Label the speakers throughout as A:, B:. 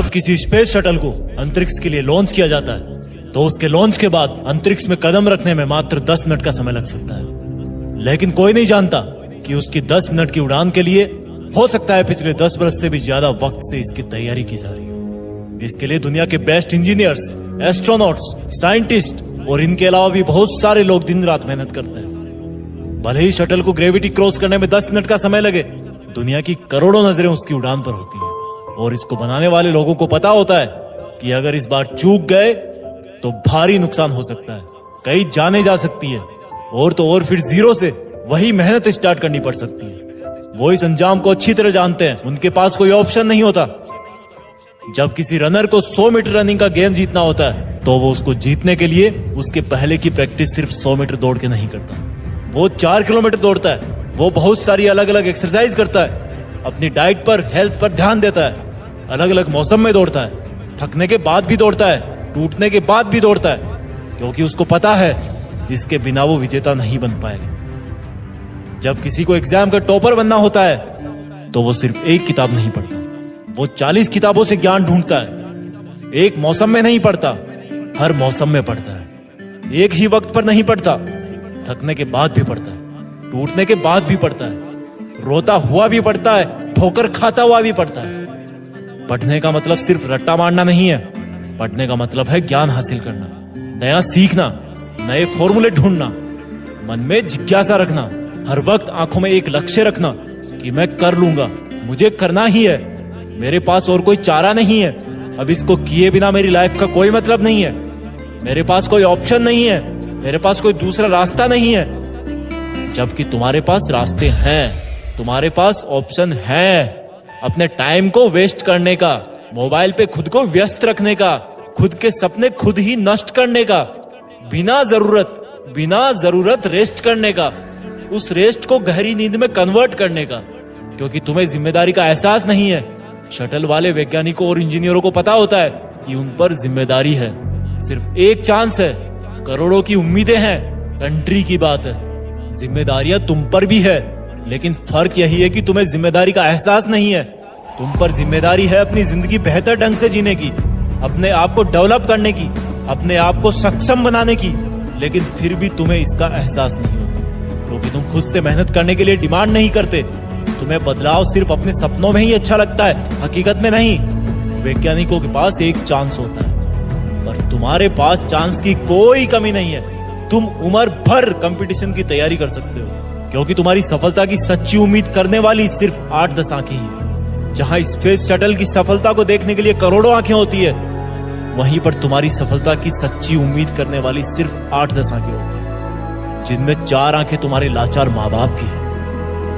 A: जब किसी space shuttle को अंतरिक्ष के लिए लॉन्च किया जाता है तो उसके लॉन्च के बाद अंतरिक्ष में कदम रखने में मात्र 10 मिनट का समय लग सकता है। लेकिन कोई नहीं जानता कि उसकी 10 मिनट की उड़ान के लिए हो सकता है पिछले 10 बरस से भी ज्यादा वक्त से इसकी तैयारी की जा रही हो। इसके लिए दुनिया के बेस्ट इंजीनियर्स, एस्ट्रोनॉट्स, साइंटिस्ट और इनके अलावा भी बहुत सारे लोग दिन रात मेहनत करते हैं। भले ही शटल को ग्रेविटी क्रॉस करने में 10 मिनट का समय लगे, दुनिया की करोड़ों नजरें उसकी उड़ान पर होती हैं और इसको बनाने वाले लोगों को पता होता है कि अगर इस बार चूक गए तो भारी नुकसान हो सकता है, कई जाने जा सकती है और तो और फिर जीरो से वही मेहनत स्टार्ट करनी पड़ सकती है। वो इस अंजाम को अच्छी तरह जानते हैं, उनके पास कोई ऑप्शन नहीं होता। जब किसी रनर को 100 मीटर रनिंग का गेम जीतना होता है तो वो उसको जीतने के लिए उसके पहले की प्रैक्टिस सिर्फ 100 मीटर दौड़ के नहीं करता, वो 4 किलोमीटर दौड़ता है। वो बहुत सारी अलग अलग एक्सरसाइज करता है, अपनी डाइट पर, हेल्थ पर ध्यान देता है, अलग अलग मौसम में दौड़ता है, थकने के बाद भी दौड़ता है, टूटने के बाद भी दौड़ता है, क्योंकि उसको पता है इसके बिना वो विजेता नहीं बन पाएगा। जब किसी को एग्जाम का टॉपर बनना होता है तो वो सिर्फ एक किताब नहीं पढ़ता, वो 40 किताबों से ज्ञान ढूंढता है। एक मौसम में नहीं पढ़ता, हर मौसम में पढ़ता है। एक ही वक्त पर नहीं पढ़ता, थकने के बाद भी पढ़ता है, टूटने के बाद भी पढ़ता है, रोता हुआ भी पढ़ता है, ठोकर खाता हुआ भी पढ़ता है। पढ़ने का मतलब सिर्फ रट्टा मारना नहीं है, पढ़ने का मतलब है ज्ञान हासिल करना, नया सीखना, नए फॉर्मूले ढूंढना, मन में जिज्ञासा रखना, हर वक्त आंखों में एक लक्ष्य रखना कि मैं कर लूंगा, मुझे करना ही है, मेरे पास और कोई चारा नहीं है, अब इसको किए बिना मेरी लाइफ का कोई मतलब नहीं है, मेरे पास कोई ऑप्शन नहीं है, मेरे पास कोई दूसरा रास्ता नहीं है। जबकि तुम्हारे पास रास्ते हैं, तुम्हारे पास ऑप्शन है। अपने टाइम को वेस्ट करने का, मोबाइल पे खुद को व्यस्त रखने का, खुद के सपने खुद ही नष्ट करने का, बिना जरूरत रेस्ट करने का, उस रेस्ट को गहरी नींद में कन्वर्ट करने का, क्योंकि तुम्हें जिम्मेदारी का एहसास नहीं है। शटल वाले वैज्ञानिकों और इंजीनियरों को पता होता है कि उन पर जिम्मेदारी है, सिर्फ एक चांस है, करोड़ों की उम्मीदें हैं, कंट्री की बात है। जिम्मेदारियां तुम पर भी है, लेकिन फर्क यही है कि तुम्हें जिम्मेदारी का एहसास नहीं है। तुम पर जिम्मेदारी है अपनी जिंदगी बेहतर ढंग से जीने की, अपने आप को डेवलप करने की, अपने आप को सक्षम बनाने की, लेकिन फिर भी तुम्हें इसका एहसास नहीं होता, क्योंकि तुम खुद से मेहनत करने के लिए डिमांड नहीं करते। तुम्हें बदलाव सिर्फ अपने सपनों में ही अच्छा लगता है, हकीकत में नहीं। वैज्ञानिकों के पास एक चांस होता है, पर तुम्हारे पास चांस की कोई कमी नहीं है। तुम उम्र भर कंपटीशन की तैयारी कर सकते हो, क्योंकि तुम्हारी सफलता की सच्ची उम्मीद करने वाली सिर्फ 8-10 आंखें ही है। जहां स्पेस शटल की सफलता को देखने के लिए करोड़ों आंखें होती है, वहीं पर तुम्हारी सफलता की सच्ची उम्मीद करने वाली सिर्फ 8-10 आंखें होती है, जिनमें 4 आंखें तुम्हारे लाचार माँ बाप की है,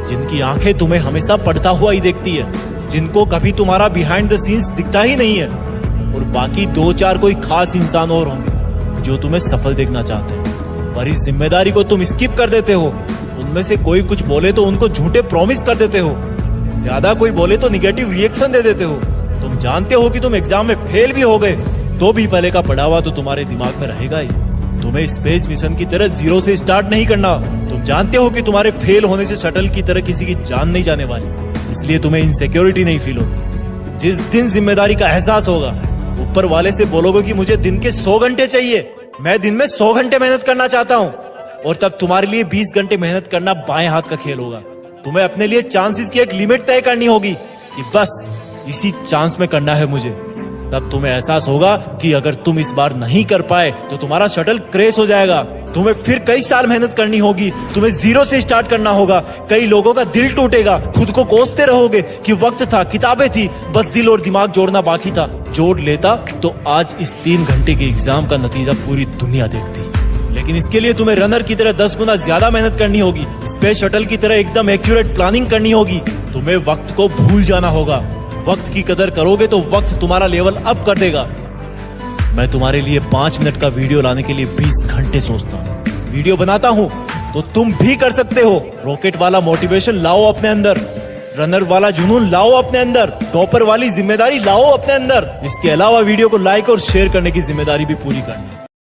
A: जिनकी आंखें तुम्हें हमेशा पढ़ता हुआ ही देखती है, जिनको कभी तुम्हारा बिहाइंड द सीन्स दिखता ही नहीं है, और बाकी 2-4 कोई खास इंसान और होंगे जो तुम्हें सफल देखना चाहते हैं, पर इस जिम्मेदारी को तुम स्किप कर देते हो। उनमें से कोई कुछ बोले तो उनको झूठे प्रॉमिस कर देते हो, ज्यादा कोई बोले तो निगेटिव रिएक्शन दे देते हो। तुम जानते हो कि तुम एग्जाम में फेल भी हो गए तो भी पहले का पढ़ा हुआ तो तुम्हारे दिमाग में रहेगा ही। तुम्हें स्पेस मिशन की तरह जीरो से स्टार्ट नहीं करना। तुम जानते हो कि तुम्हारे फेल होने से शटल की तरह किसी की जान नहीं जाने वाली, इसलिए तुम्हें इनसिक्योरिटी नहीं फील होती। जिस दिन जिम्मेदारी का एहसास होगा, ऊपर वाले से बोलोगे कि मुझे दिन के 100 घंटे चाहिए, मैं दिन में 100 घंटे मेहनत करना चाहता हूँ, और तब तुम्हारे लिए 20 घंटे मेहनत करना बाएं हाथ का खेल होगा। तुम्हें अपने लिए चांसेस की एक लिमिट तय करनी होगी कि बस इसी चांस में करना है मुझे। तब तुम्हें एहसास होगा कि अगर तुम इस बार नहीं कर पाए तो तुम्हारा शटल क्रैश हो जाएगा। तुम्हें फिर कई साल मेहनत करनी होगी, तुम्हें जीरो से स्टार्ट करना होगा, कई लोगों का दिल टूटेगा, खुद को कोसते रहोगे कि वक्त था, किताबें थी, बस दिल और दिमाग जोड़ना बाकी था। जोड़ लेता तो आज इस 3 घंटे के एग्जाम का नतीजा पूरी दुनिया देखती। लेकिन इसके लिए तुम्हें रनर की तरह 10 गुना ज्यादा मेहनत करनी होगी, स्पेस शटल की तरह एकदम एक्यूरेट प्लानिंग करनी होगी। तुम्हें वक्त को भूल जाना होगा। वक्त की कदर करोगे तो वक्त तुम्हारा लेवल अप कर देगा। मैं तुम्हारे लिए 5 मिनट का वीडियो लाने के लिए 20 घंटे सोचता हूँ। वीडियो बनाता हूँ तो तुम भी कर सकते हो। रॉकेट वाला मोटिवेशन लाओ अपने अंदर, रनर वाला जुनून लाओ अपने अंदर, टॉपर वाली जिम्मेदारी लाओ अपने अंदर। इसके अलावा वीडियो को लाइक और शेयर करने की जिम्मेदारी भी पूरी करनी है।